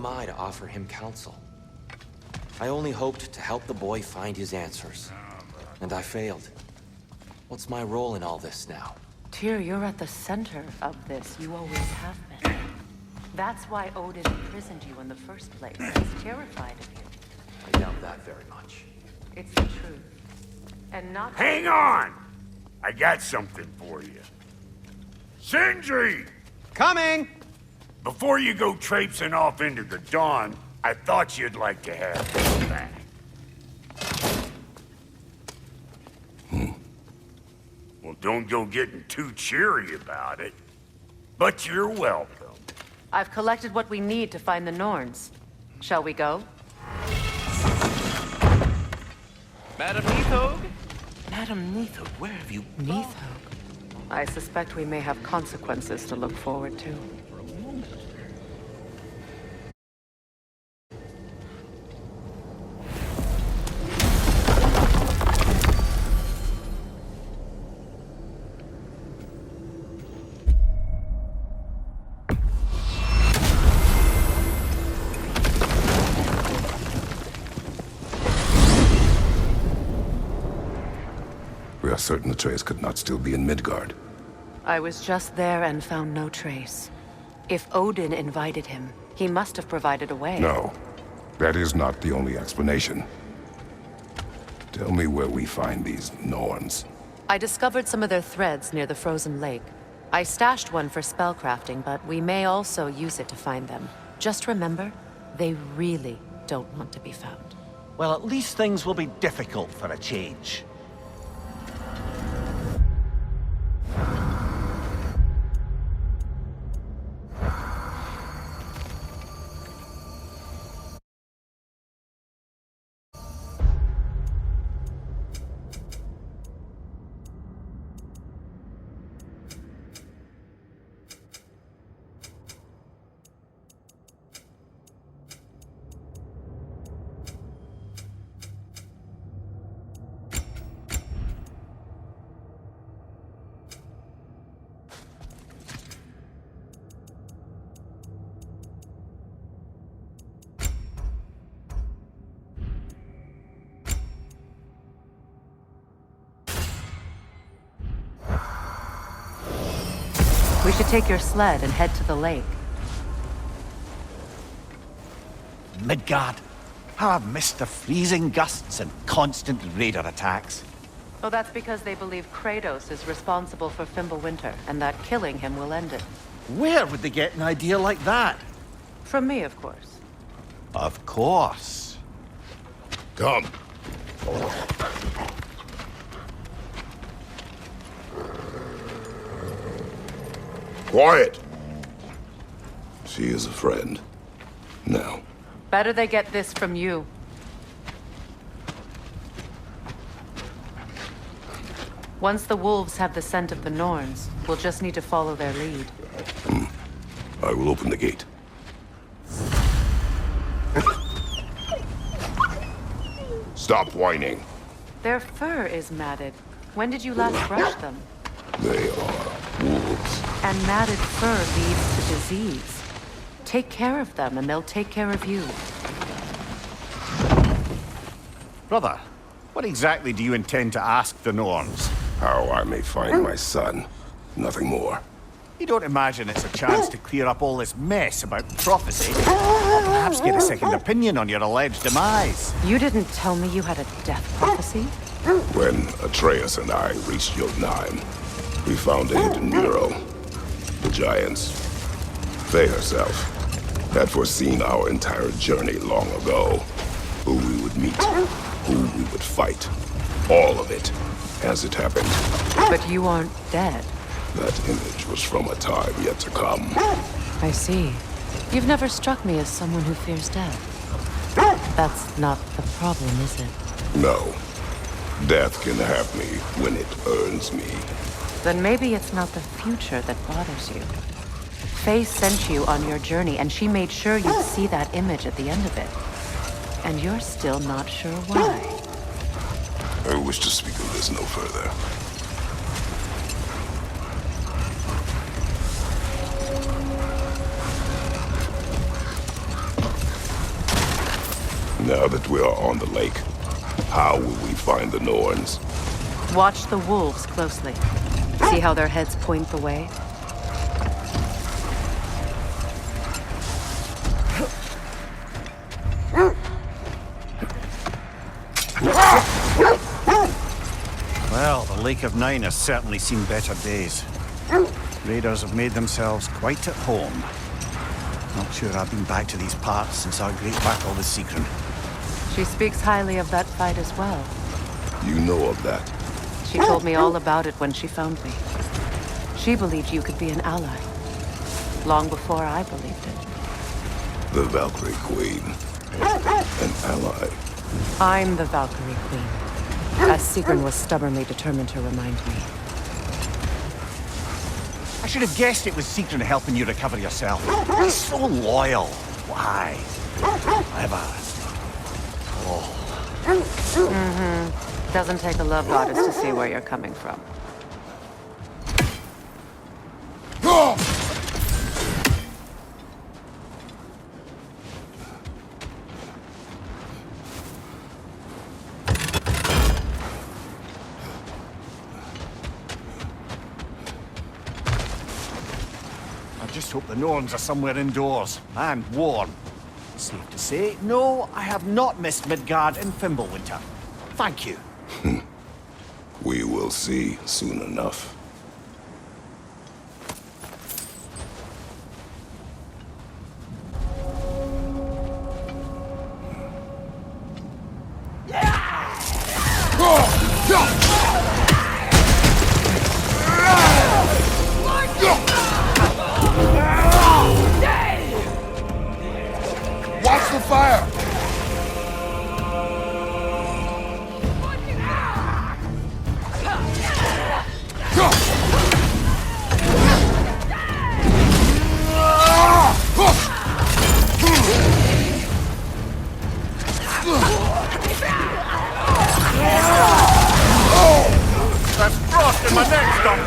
am I to offer him counsel? I only hoped to help the boy find his answers. And I failed. What's my role in all this now? Tyr, you're at the center of this. You always have been. That's why Odin imprisoned you in the first place. He's terrified of you. I doubt that very much. It's the truth. And not— Hang on! I got something for you. Sindri! Coming! Before you go traipsing off into the dawn, I thought you'd like to have this back. Well, don't go getting too cheery about it. But you're welcome. I've collected what we need to find the Norns. Shall we go? Madam Neathog? Madam Neathog, where have you gone? Neathog. I suspect we may have consequences to look forward to. We are certain Atreus could not still be in Midgard. I was just there and found no trace. If Odin invited him, he must have provided a way. No, that is not the only explanation. Tell me where we find these Norns. I discovered some of their threads near the frozen lake. I stashed one for spellcrafting, but we may also use it to find them. Just remember, they really don't want to be found. Well, at least things will be difficult for a change. We should take your sled and head to the lake. Midgard. How I've missed the freezing gusts and constant raider attacks. Oh, that's because they believe Kratos is responsible for Fimbulwinter, and that killing him will end it. Where would they get an idea like that? From me, of course. Of course. Come. Quiet! She is a friend. Now. Better they get this from you. Once the wolves have the scent of the Norns, we'll just need to follow their lead. I will open the gate. Stop whining. Their fur is matted. When did you last brush them? They are wolves. And matted fur leads to disease. Take care of them, and they'll take care of you. Brother, what exactly do you intend to ask the Norns? How I may find my son. Nothing more. You don't imagine it's a chance to clear up all this mess about prophecy? Or perhaps get a second opinion on your alleged demise? You didn't tell me you had a death prophecy? When Atreus and I reached Jotunheim, we found a hidden mural. The giants, Faye herself, had foreseen our entire journey long ago. Who we would meet, who we would fight. All of it, as it happened. But you aren't dead. That image was from a time yet to come. I see. You've never struck me as someone who fears death. That's not the problem, is it? No. Death can have me when it earns me. Then maybe it's not the future that bothers you. Faye sent you on your journey, and she made sure you'd see that image at the end of it. And you're still not sure why. I wish to speak of this no further. Now that we are on the lake, how will we find the Norns? Watch the wolves closely. See how their heads point the way? Well, the Lake of Nine has certainly seen better days. Raiders have made themselves quite at home. Not sure I've been back to these parts since our great battle with Sigrun. She speaks highly of that fight as well. You know of that? She told me all about it when she found me. She believed you could be an ally. Long before I believed it. The Valkyrie Queen. An ally. I'm the Valkyrie Queen. As Sigrun was stubbornly determined to remind me. I should have guessed it was Sigrun helping you recover yourself. He's so loyal. Why? Clever. Doesn't take a love goddess to see where you're coming from. I just hope the Norns are somewhere indoors and warm. Safe to say, no, I have not missed Midgard in Fimbulwinter. Thank you. We will see soon enough. Watch the fire! That's frost in my neck, stop!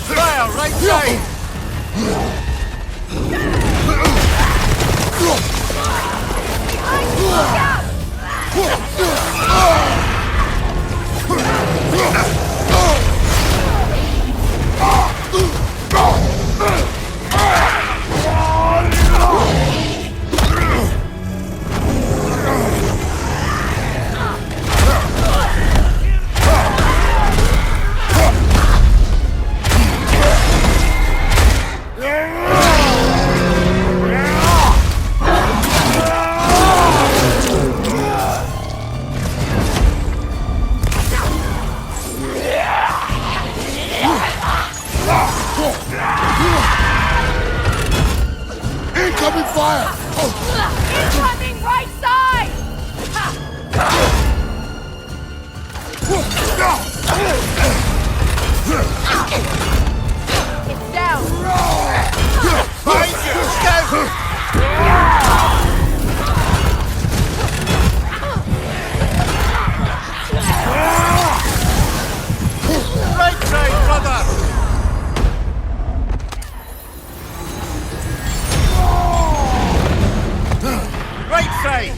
Fire, right side! Incoming fire! Incoming right side! It's down! Find you! Right side, brother! Right side!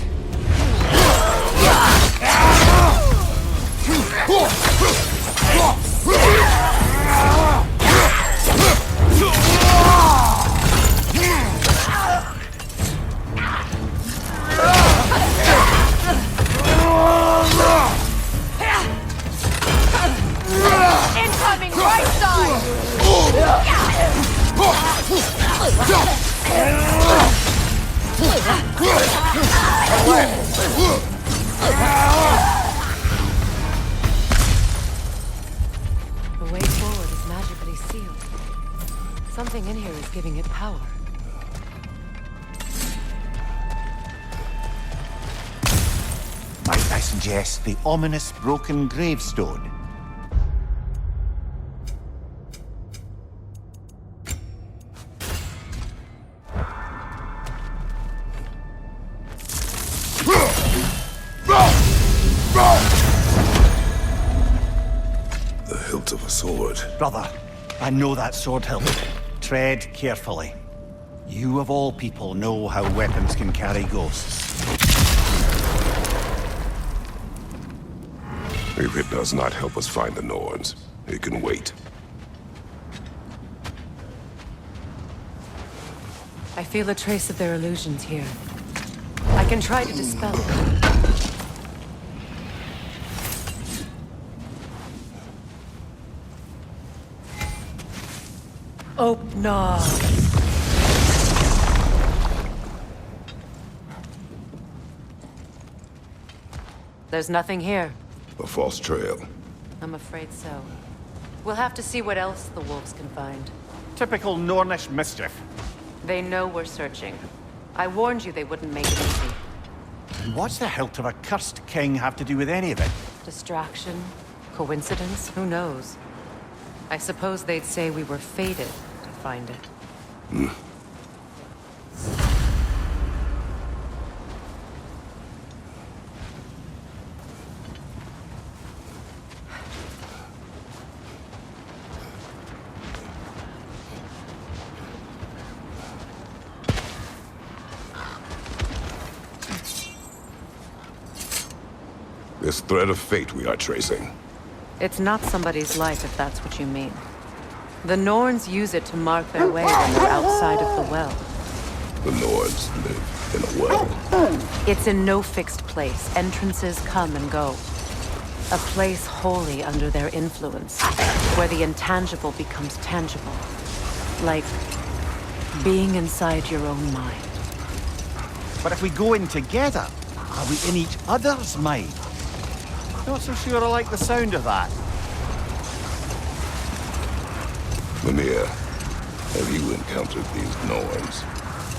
Incoming right side! The way forward is magically sealed. Something in here is giving it power. Might I suggest the ominous broken gravestone? A sword. Brother, I know that sword hilt. Tread carefully. You of all people know how weapons can carry ghosts. If it does not help us find the Norns, it can wait. I feel a trace of their illusions here. I can try to dispel them. Open. There's nothing here. A false trail. I'm afraid so. We'll have to see what else the wolves can find. Typical Nornish mischief. They know we're searching. I warned you they wouldn't make it easy. And what's the hilt of a cursed king have to do with any of it? Distraction? Coincidence? Who knows? I suppose they'd say we were fated to find it. This thread of fate we are tracing. It's not somebody's life, if that's what you mean. The Norns use it to mark their way when they're outside of the well. The Norns live in a well. It's in no fixed place. Entrances come and go. A place wholly under their influence, where the intangible becomes tangible. Like being inside your own mind. But if we go in together, are we in each other's mind? Not so sure I like the sound of that. Mimir, have you encountered these Norns?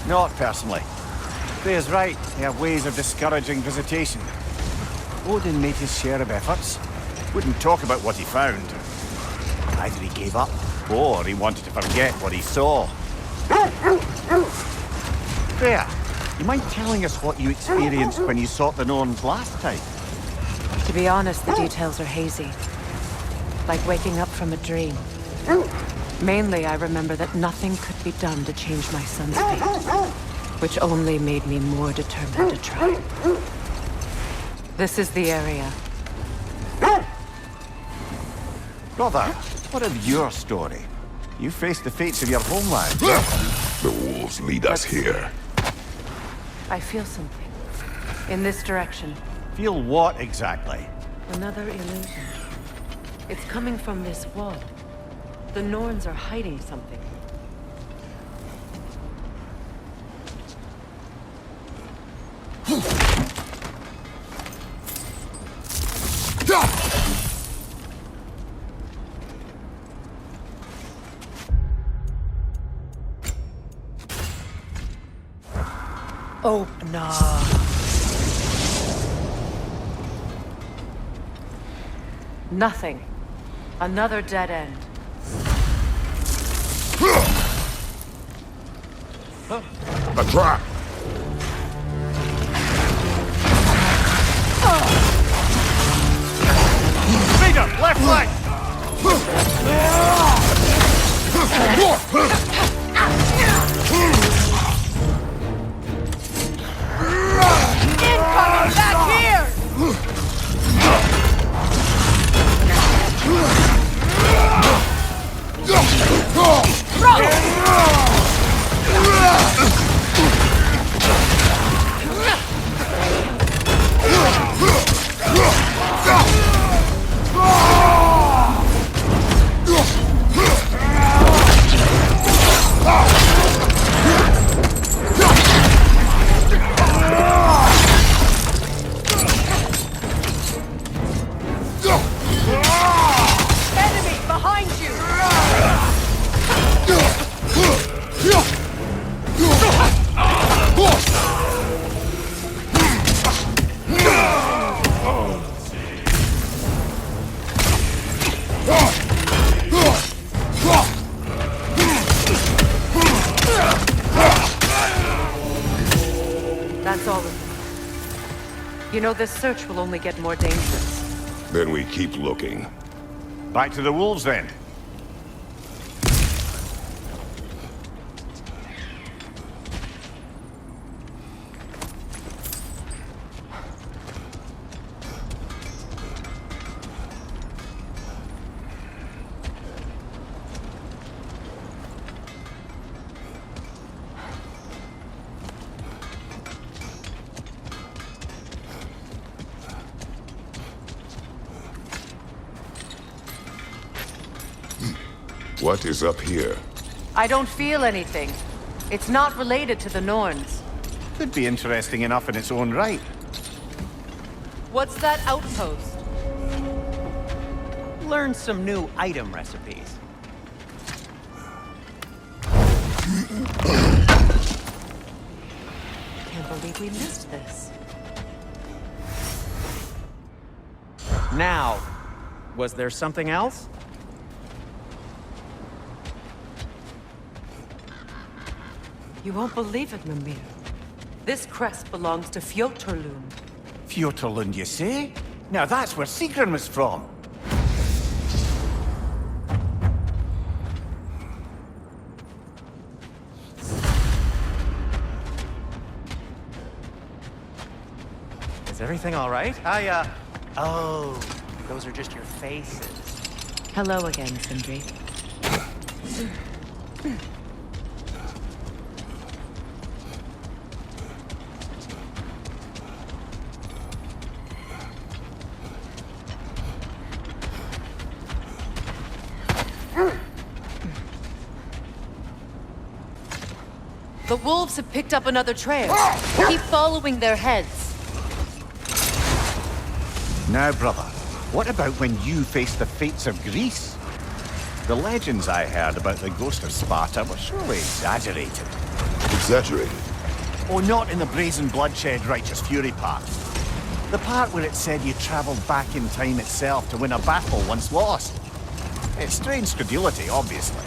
Not personally. Freya's right, they have ways of discouraging visitation. Odin made his share of efforts. Wouldn't talk about what he found. Either he gave up, or he wanted to forget what he saw. Freya, you mind telling us what you experienced when you sought the Norns last time? To be honest, the details are hazy. Like waking up from a dream. Mainly, I remember that nothing could be done to change my son's fate. Which only made me more determined to try. This is the area. Brother, what of your story? You faced the fates of your homeland. The wolves lead us here. I feel something. In this direction. Feel what exactly? Another illusion. It's coming from this wall. The Norns are hiding something. Oh, no. Nothing. Another dead end. A trap! Leader, left flank! Incoming back here! Enemy behind you! That's all of them. You know, this search will only get more dangerous. Then we keep looking. Back to the wolves then. What is up here? I don't feel anything. It's not related to the Norns. Could be interesting enough in its own right. What's that outpost? Learn some new item recipes. Can't believe we missed this. Now, was there something else? You won't believe it, Mimir. This crest belongs to Fjotorlund. Fjotorlund, you say? Now that's where Sigrun was from. Is everything all right? Oh, those are just your faces. Hello again, Sindri. The wolves have picked up another trail. Keep following their heads. Now, brother, what about when you faced the fates of Greece? The legends I heard about the ghost of Sparta were surely exaggerated. Exaggerated? Oh, not in the brazen bloodshed righteous fury part. The part where it said you travelled back in time itself to win a battle once lost. It's strange credulity, obviously.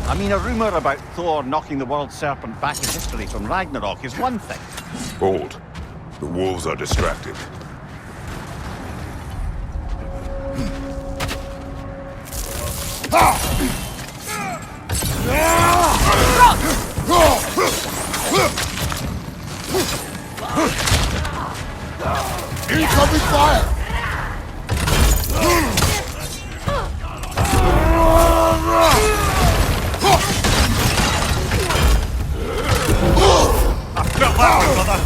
I mean, a rumour about Thor knocking the world serpent back in history from Ragnarok is one thing. Hold. The wolves are distracted. Incoming fire! Got that one, brother!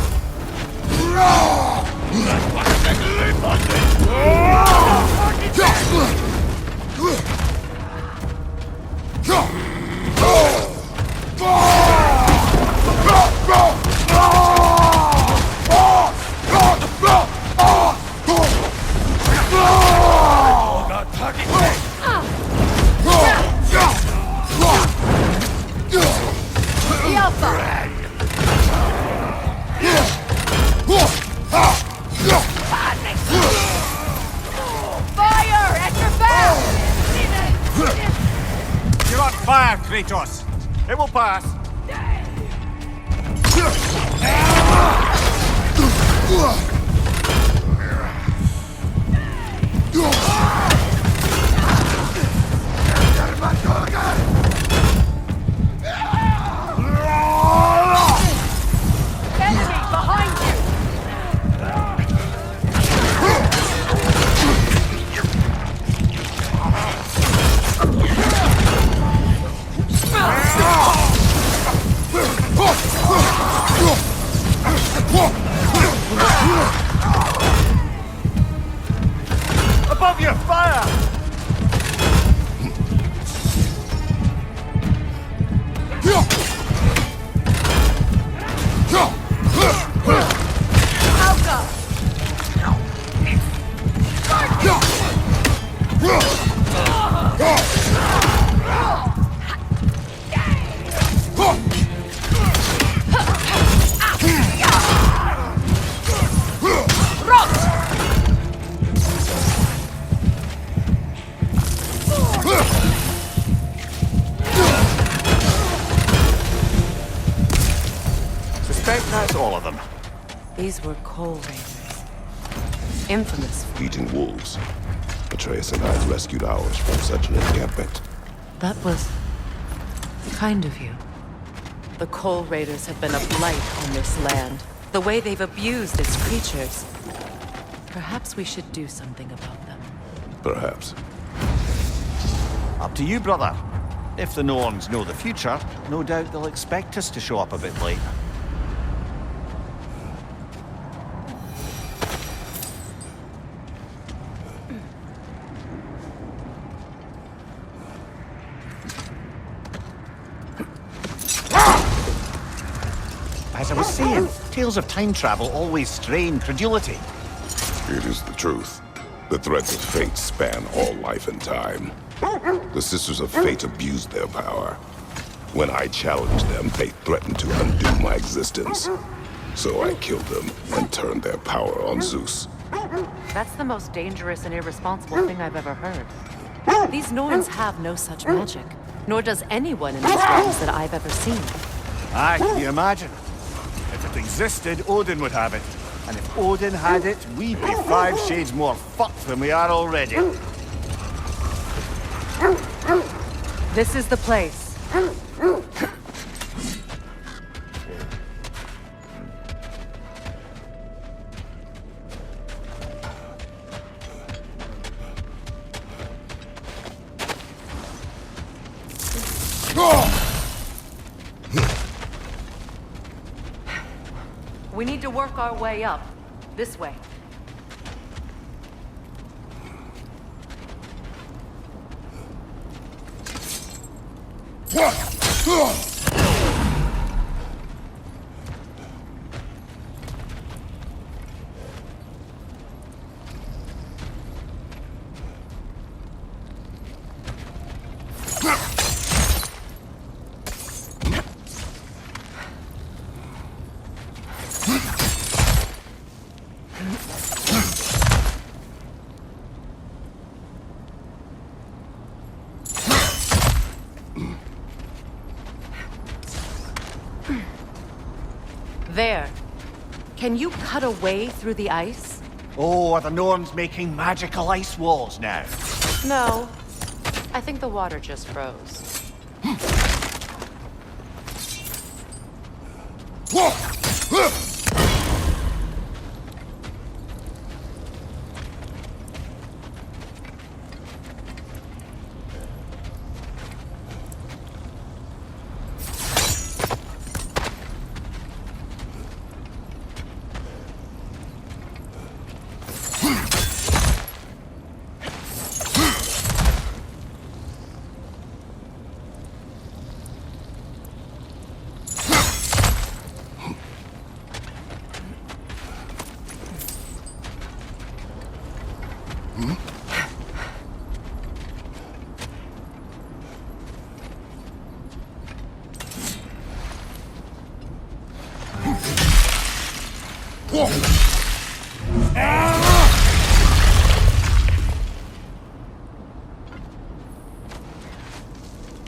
Fire at your back! You're on fire, Kratos! It will pass! Enemy behind you! Above you, fire! Suspect that's all of them. These were coal raiders. Infamous. Eating wolves. A Atreus and I rescued ours from such an encampment. That was kind of you. The Coal Raiders have been a blight on this land. The way they've abused its creatures. Perhaps we should do something about them. Perhaps. Up to you, brother. If the Norns know the future, no doubt they'll expect us to show up a bit late. As I was saying, tales of time travel always strain credulity. It is the truth. The threads of fate span all life and time. The Sisters of Fate abused their power. When I challenged them, they threatened to undo my existence. So I killed them and turned their power on Zeus. That's the most dangerous and irresponsible thing I've ever heard. These Norns have no such magic, nor does anyone in these realms that I've ever seen. Aye, can you imagine? If it existed, Odin would have it. And if Odin had it, we'd be 5 shades more fucked than we are already. This is the place. We need to work our way up. This way. There. Can you cut a way through the ice? Oh, are the Norns making magical ice walls now? No. I think the water just froze.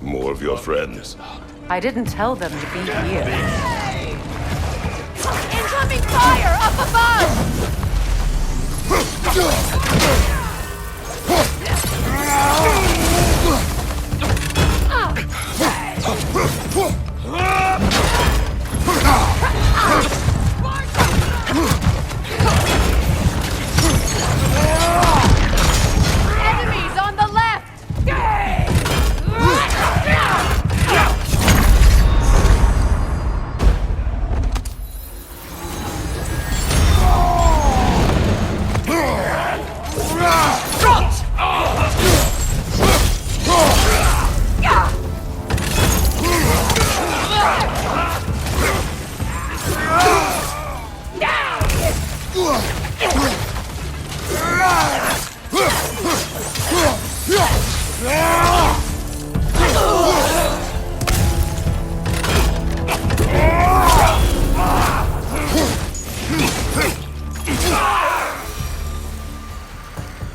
More of your friends. I didn't tell them to be here. Incoming fire up above! Enemies on the left!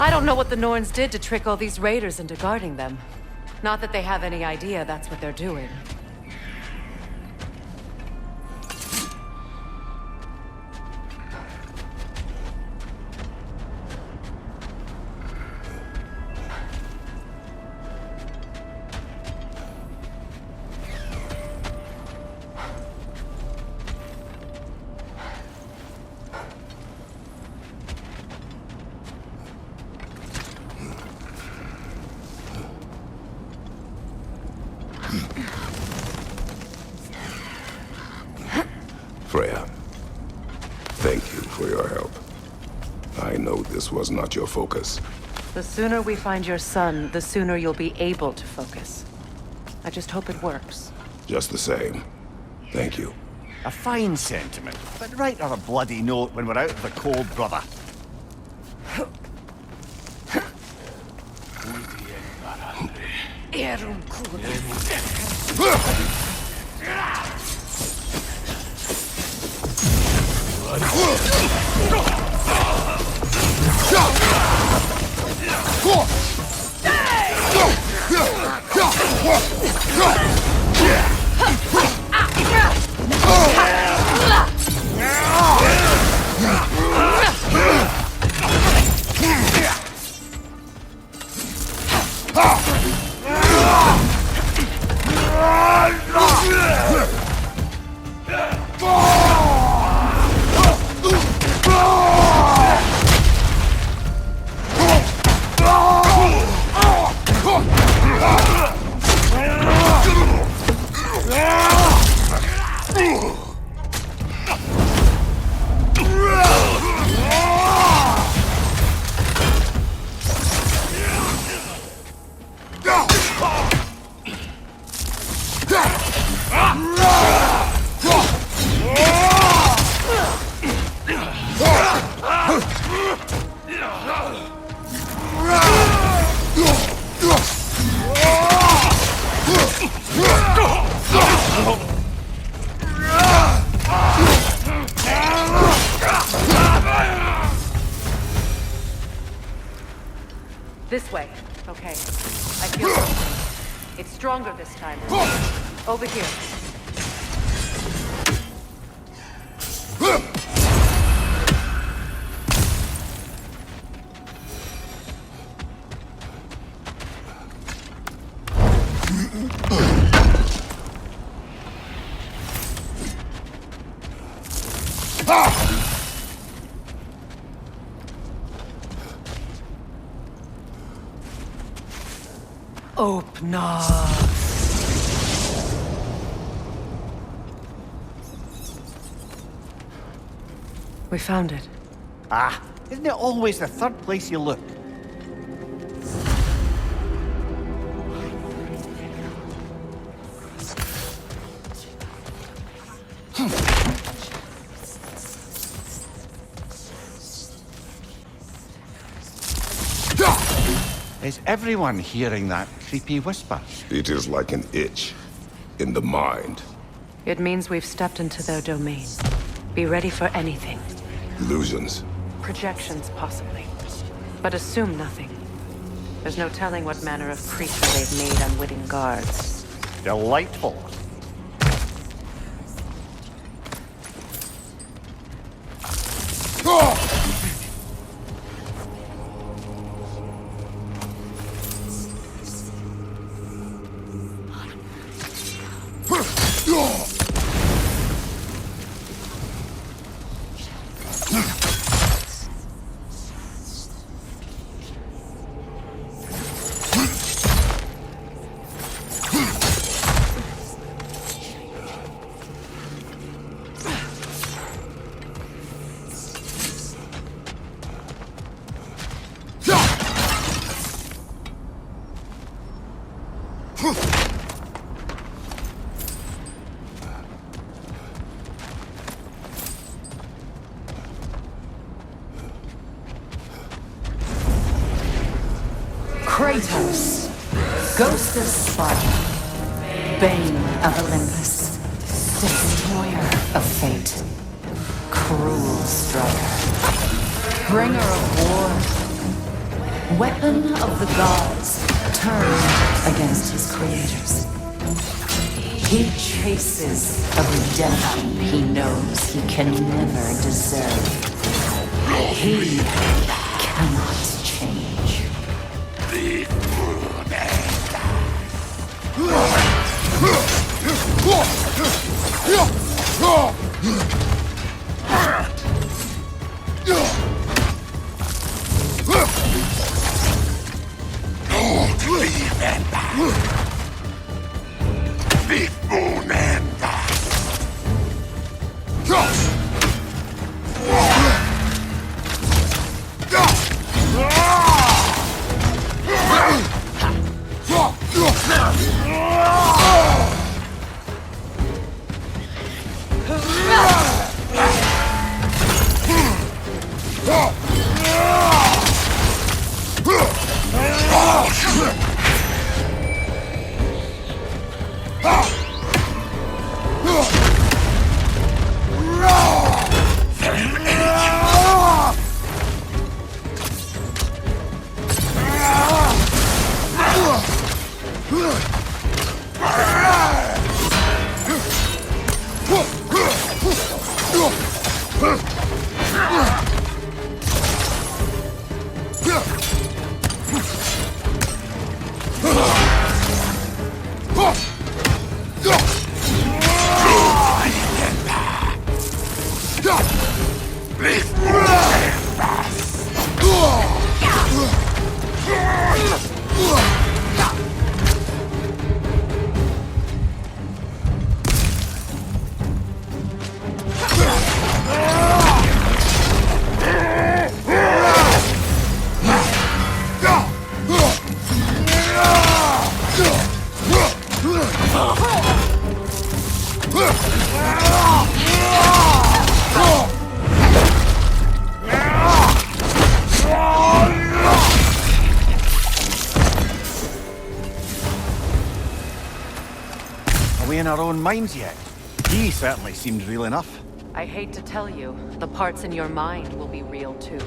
I don't know what the Norns did to trick all these raiders into guarding them. Not that they have any idea that's what they're doing. I know this was not your focus. The sooner we find your son, the sooner you'll be able to focus. I just hope it works. Just the same. Thank you. A fine sentiment, but write on a bloody note when we're out of the cold, brother. This way. Okay. I feel it. It's stronger this time. Over here. Open up. We found it. Ah, isn't it always the third place you look? Is everyone hearing that creepy whisper? It is like an itch in the mind. It means we've stepped into their domain. Be ready for anything. Illusions. Projections, possibly. But assume nothing. There's no telling what manner of creature they've made unwitting guards. Delightful. Kratos, ghost of Sparta, bane of Olympus, destroyer of fate, cruel striker, bringer of war, weapon of the gods, turned against his creators. He chases a redemption he knows he can never deserve. He cannot change. In our own minds yet? He certainly seemed real enough. I hate to tell you, the parts in your mind will be real too.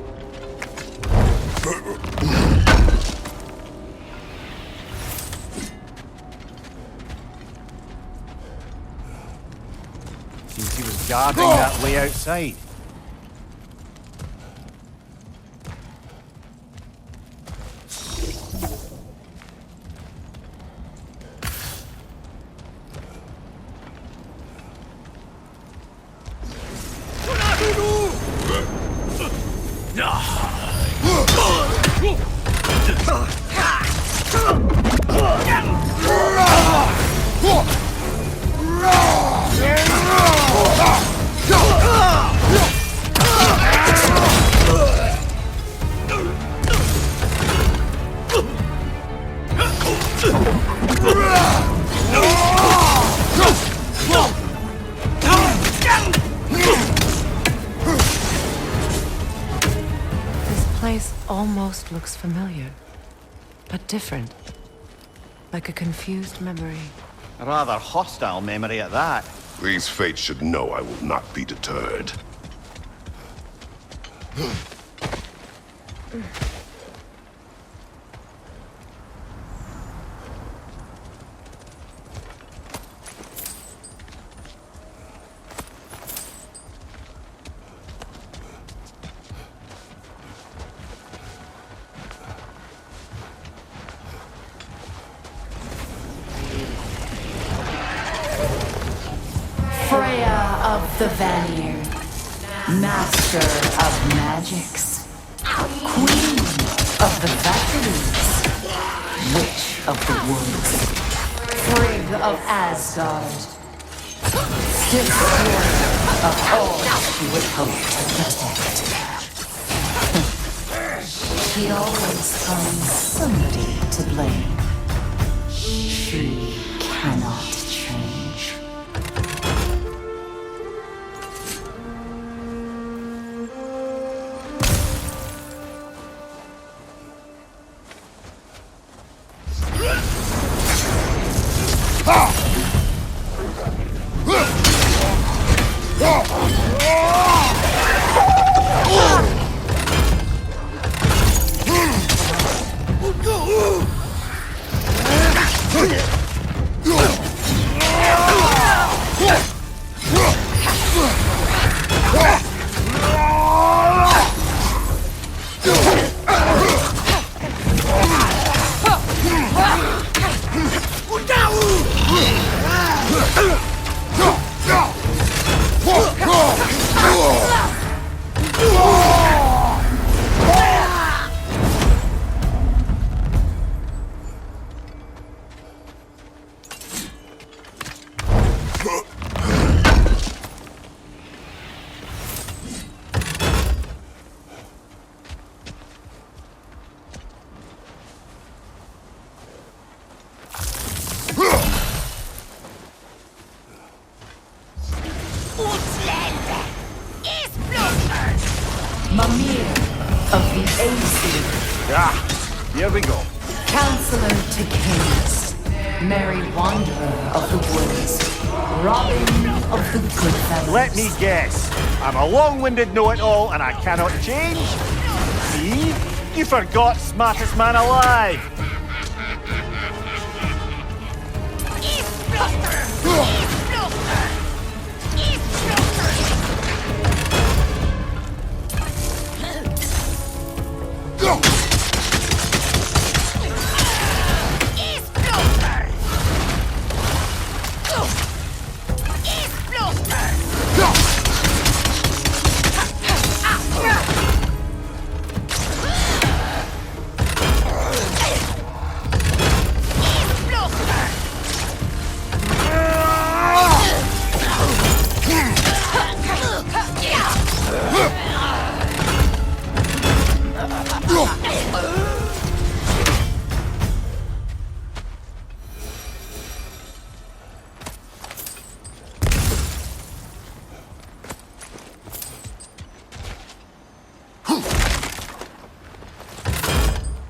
Seems he was guarding that way outside. Almost looks familiar, but different. Like a confused memory. A rather hostile memory at that. These fates should know I will not be deterred. The Vanir, master of magics, queen of the Valkyries, witch of the woods, Frigg of Asgard, destroyer of all she would hope to protect. She always finds somebody to blame. She cannot change. the Aesir. Ah, here we go. Counselor to kings, merry wanderer of the woods, robin of the good fellows. Let me guess. I'm a long-winded know-it-all and I cannot change? See? You forgot smartest man alive.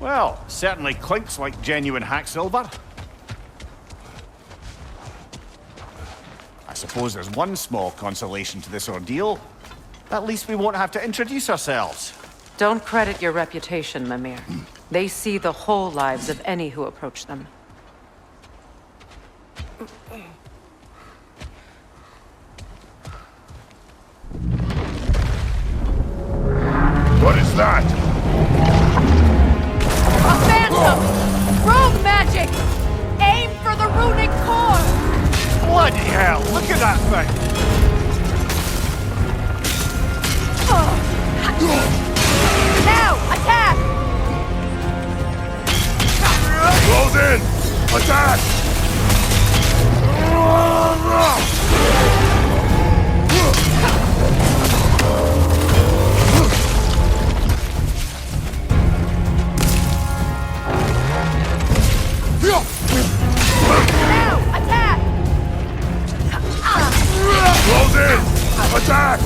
Well, certainly clinks like genuine hack silver. I suppose there's one small consolation to this ordeal. At least we won't have to introduce ourselves. Don't credit your reputation, Mimir. They see the whole lives of any who approach them. What is that? A phantom! Rogue magic! Aim for the runic core! Bloody hell, look at that thing! Now, attack! Close in! Attack! Now, attack! Close in! Attack!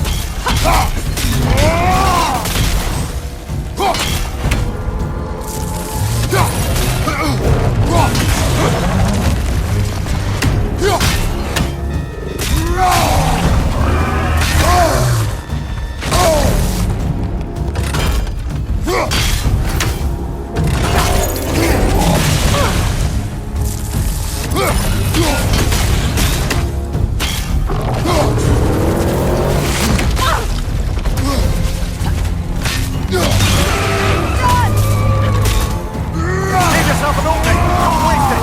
Save yourself an opening! Don't waste it!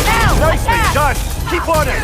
Now, Nicely attack! done! Keep on it!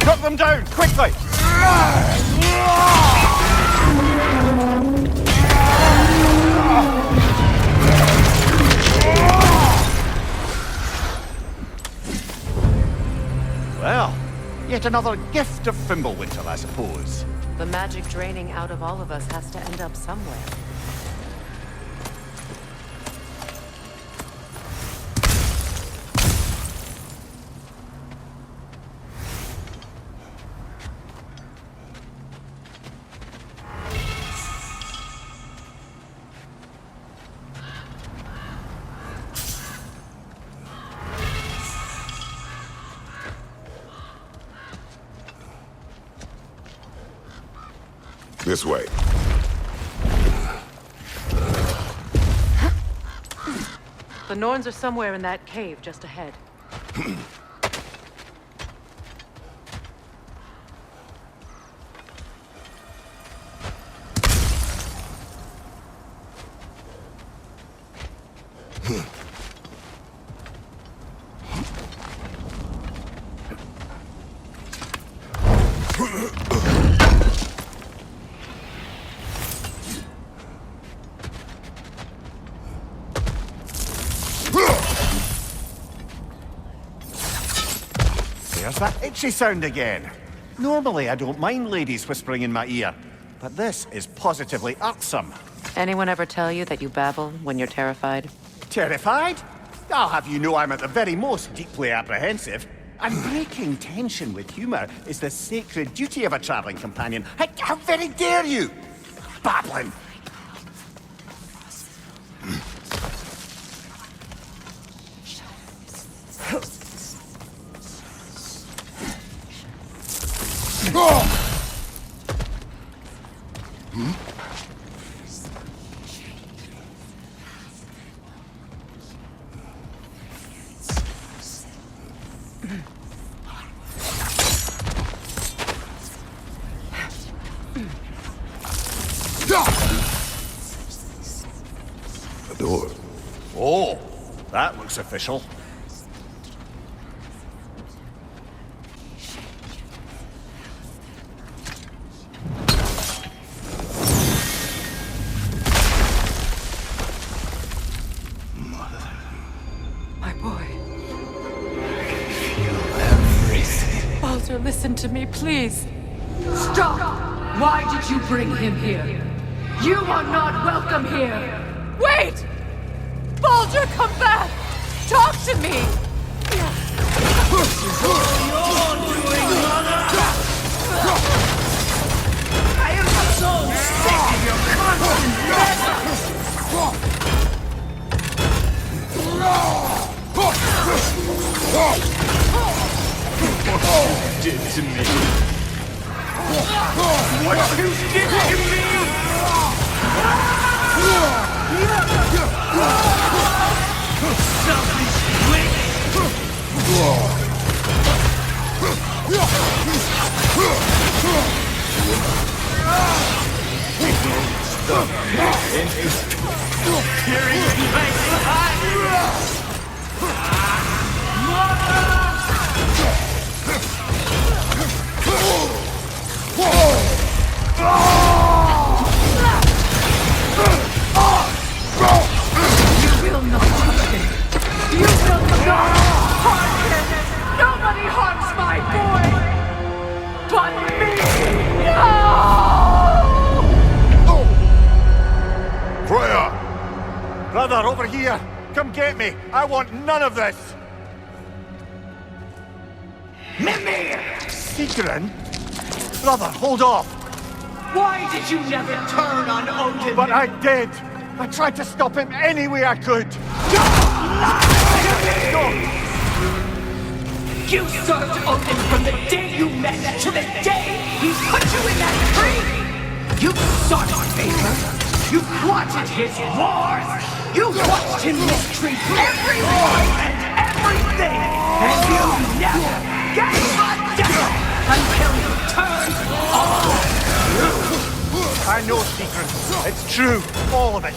Cut them down, quickly! Well, yet another gift of Fimbulwinter, I suppose. The magic draining out of all of us has to end up somewhere. This way. The Norns are somewhere in that cave just ahead. There's that itchy sound again. Normally I don't mind ladies whispering in my ear, but this is positively irksome. Anyone ever tell you that you babble when you're terrified? Terrified? I'll have you know I'm at the very most deeply apprehensive. And breaking tension with humour is the sacred duty of a travelling companion. How very dare you! Babbling! A door. Oh, that looks official. My boy. Baldur, listen to me, please. Stop! Why did you bring him here? You are not welcome here! Wait! Baldur, come back! Talk to me! I am so sick of your constant What you did to me? What you did to me? Selfish witch! Stop. Hearing You will not touch him! You will not harm him! Nobody harms my boy! But me! No! Freya! Brother, over here! Come get me! I want none of this! Mimir! Sigrun? Brother, hold off! Why did you never turn on Odin? But I did! I tried to stop him any way I could! You served Odin from the day you met to the day he put you in that tree! You sought his favor! You plotted his wars! You watched him mistreat everyone and everything! And you never gave a damn until you turned all blue! I know, Secret. It's true, all of it.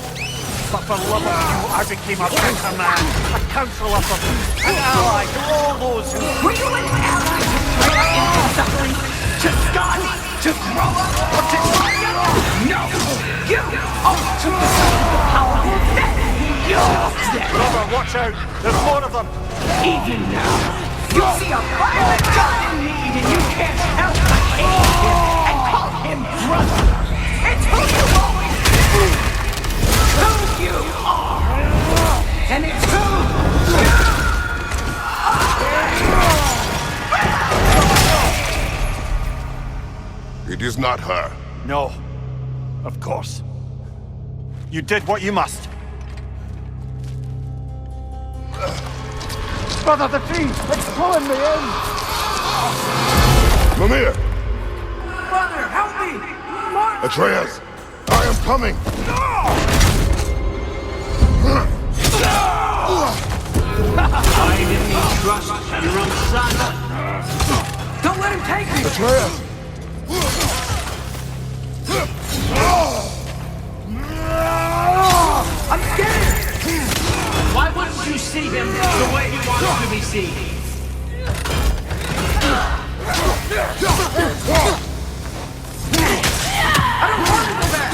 But for love of you, I became a better man, a counselor for peace, an ally to all those who... Were you an ally to Freya in the suffering grow up or to try to... No! You always took the side of the power instead! You're dead! Robert, watch out! There's more of them! Even now, you see a violent god in need and you can't help but hate him and call him brother! It's who you've always been! Who you are! And it's who you It is not her. No. Of course. You did what you must. Brother, the tree! It's pulling me in! Mimir! Brother, help me! Atreus! I am coming! Find in me trust and run silent. Don't let him take me! Atreus! I'm scared! Why wouldn't you see him the way he wants to be seen? I don't want to go back!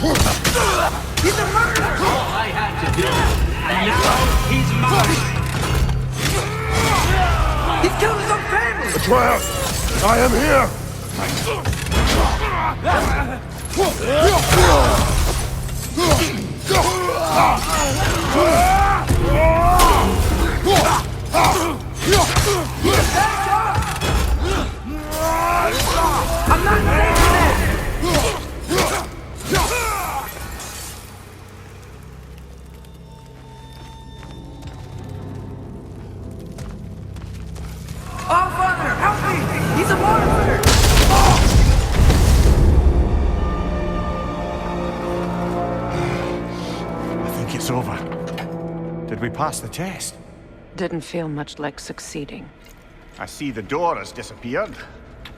He's alive! He's a murderer! All I had to do, and now he's mine! He's killed his own family! Atreus! I am here! I'm not taking it! Oh, Father, help me! He's a monster! I think it's over. Did we pass the test? Didn't feel much like succeeding. I see the door has disappeared.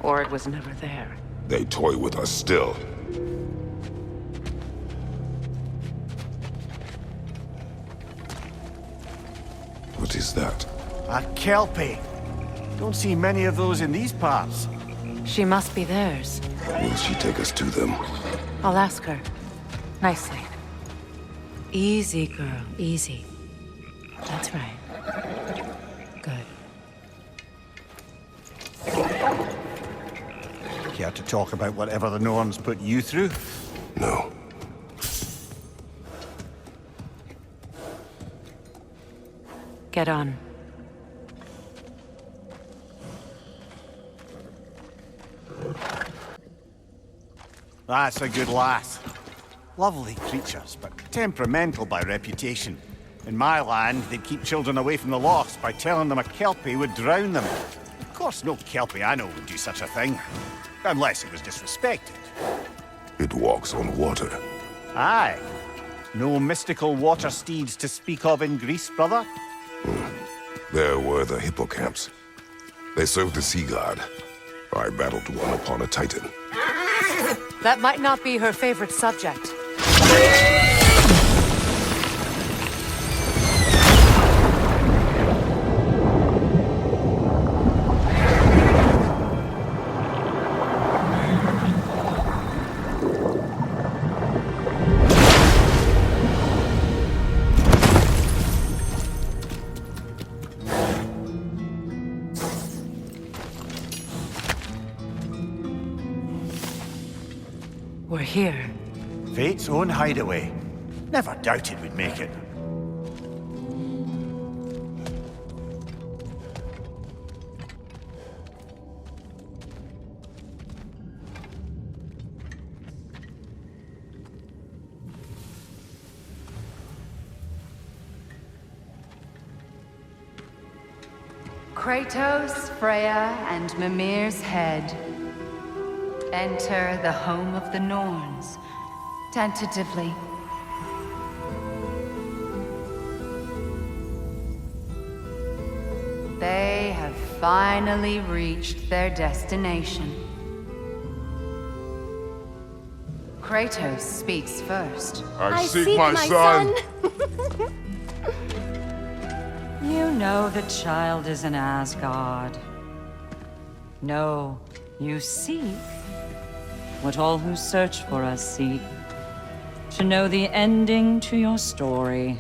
Or it was never there. They toy with us still. What is that? A kelpie. Don't see many of those in these parts. She must be theirs. Will she take us to them? I'll ask her. Nicely. Easy, girl. Easy. That's right. Good. Care to talk about whatever the Norns put you through? No. Get on. That's a good lass. Lovely creatures, but temperamental by reputation. In my land, they'd keep children away from the lochs by telling them a kelpie would drown them. Of course, no kelpie I know would do such a thing. Unless it was disrespected. It walks on water. Aye. No mystical water steeds to speak of in Greece, brother? There were the hippocamps. They served the sea god. I battled one upon a titan. That might not be her favorite subject. We're here. Fate's own hideaway. Never doubted we'd make it. Kratos, Freya, and Mimir's head. Enter the home of the Norns, tentatively. They have finally reached their destination. Kratos speaks first. I seek my son. You know the child is in Asgard. No, you seek what all who search for us seek. To know the ending to your story.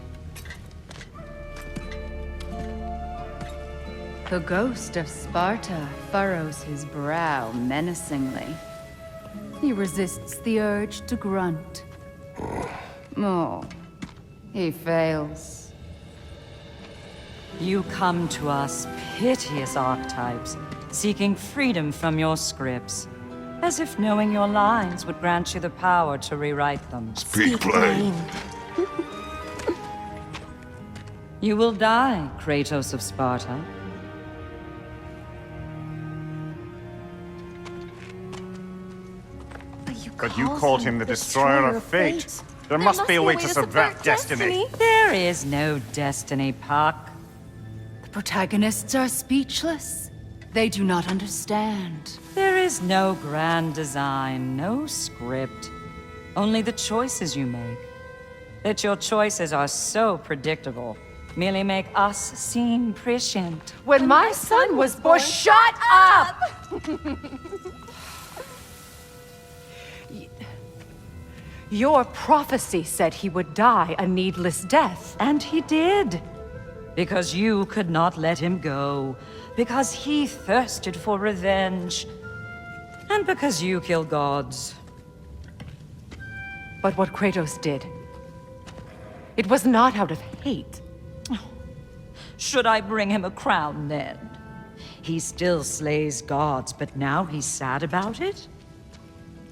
The ghost of Sparta furrows his brow menacingly. He resists the urge to grunt. Oh, he fails. You come to us, piteous archetypes, seeking freedom from your scripts. As if knowing your lines would grant you the power to rewrite them. Speak plain. You will die, Kratos of Sparta. But you called him the destroyer of fate. There must be a way to subvert destiny. There is no destiny, Puck. The protagonists are speechless. They do not understand. There is no grand design, no script. Only the choices you make. That your choices are so predictable, merely make us seem prescient. When my son was born, shut up! Your prophecy said he would die a needless death. And he did. Because you could not let him go. Because he thirsted for revenge. And because you kill gods. But what Kratos did, it was not out of hate. Should I bring him a crown then? He still slays gods, but now he's sad about it?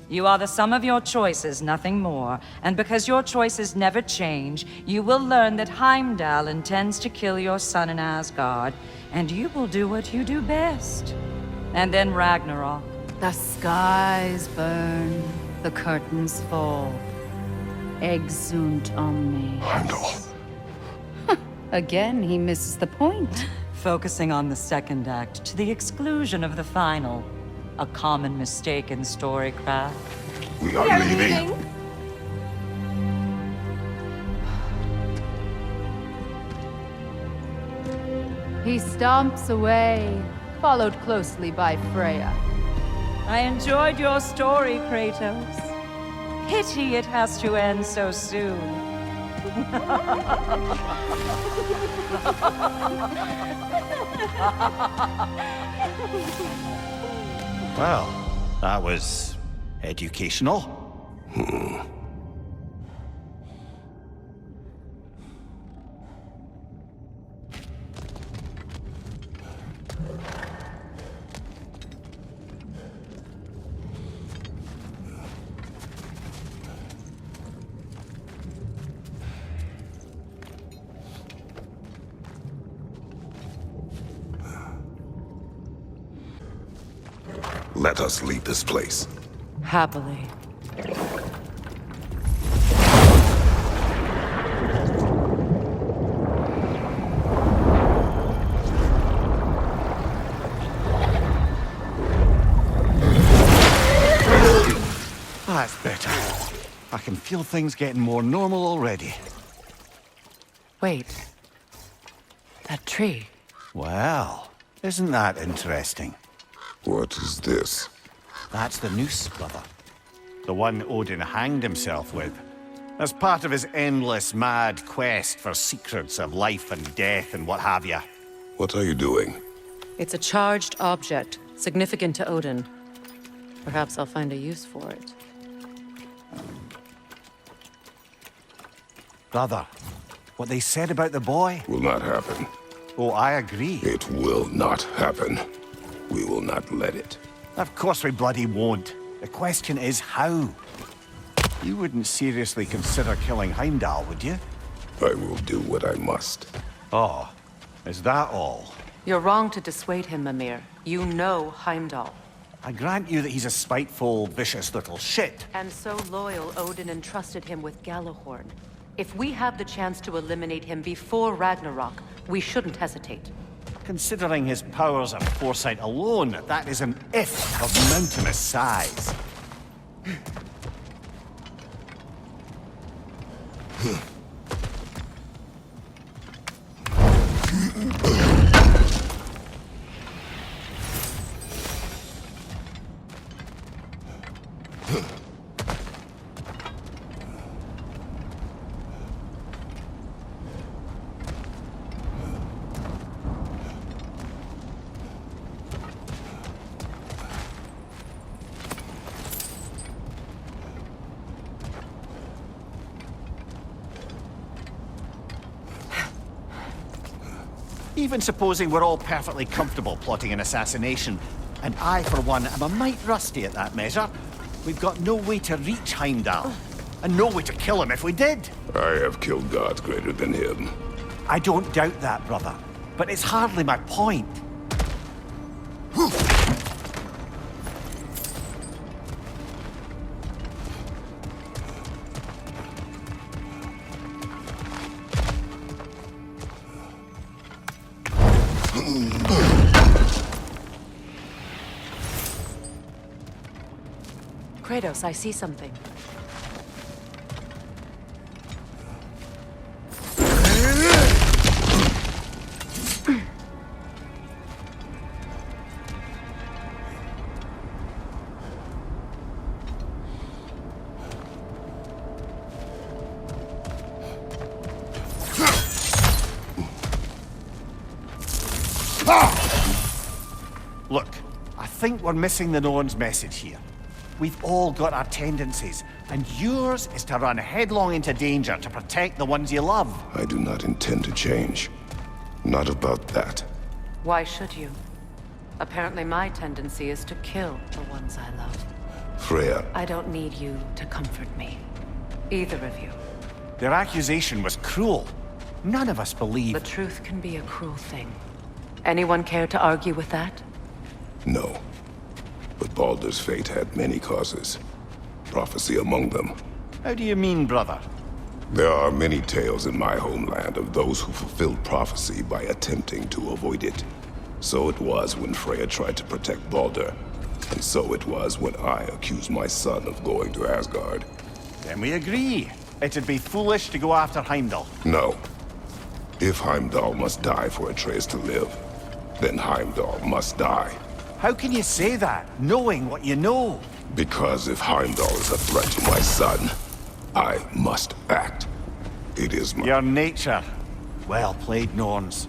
You are the sum of your choices, nothing more. And because your choices never change, you will learn that Heimdall intends to kill your son in Asgard, and you will do what you do best. And then Ragnarok. The skies burn, the curtains fall. Exunt omnes. Heimdall. Again, he misses the point. Focusing on the second act to the exclusion of the final. A common mistake in storycraft. We are leaving. He stomps away, followed closely by Freya. I enjoyed your story, Kratos. Pity it has to end so soon. Well, that was educational. Let us leave this place. Happily. That's better. I can feel things getting more normal already. Wait. That tree. Well, isn't that interesting? What is this? That's the noose, brother. The one Odin hanged himself with. As part of his endless, mad quest for secrets of life and death and what have you. What are you doing? It's a charged object, significant to Odin. Perhaps I'll find a use for it. Brother, what they said about the boy? Will not happen. Oh, I agree. It will not happen. We will not let it. Of course we bloody won't. The question is how? You wouldn't seriously consider killing Heimdall, would you? I will do what I must. Oh, is that all? You're wrong to dissuade him, Mimir. You know Heimdall. I grant you that he's a spiteful, vicious little shit. And so loyal, Odin entrusted him with Gjallarhorn. If we have the chance to eliminate him before Ragnarok, we shouldn't hesitate. Considering his powers of foresight alone, that is an if of mountainous size. Even supposing we're all perfectly comfortable plotting an assassination, and I, for one, am a mite rusty at that measure, we've got no way to reach Heimdall, and no way to kill him if we did. I have killed gods greater than him. I don't doubt that, brother, but it's hardly my point. Kratos, I see something. Look, I think we're missing the Norns' message here. We've all got our tendencies, and yours is to run headlong into danger to protect the ones you love. I do not intend to change. Not about that. Why should you? Apparently my tendency is to kill the ones I love. Freya. I don't need you to comfort me. Either of you. Their accusation was cruel. None of us believe... The truth can be a cruel thing. Anyone care to argue with that? No. But Baldur's fate had many causes. Prophecy among them. How do you mean, brother? There are many tales in my homeland of those who fulfilled prophecy by attempting to avoid it. So it was when Freya tried to protect Baldur. And so it was when I accused my son of going to Asgard. Then we agree. It'd be foolish to go after Heimdall. No. If Heimdall must die for Atreus to live, then Heimdall must die. How can you say that, knowing what you know? Because if Heimdall is a threat to my son, I must act. It is my... Your nature. Well played, Norns.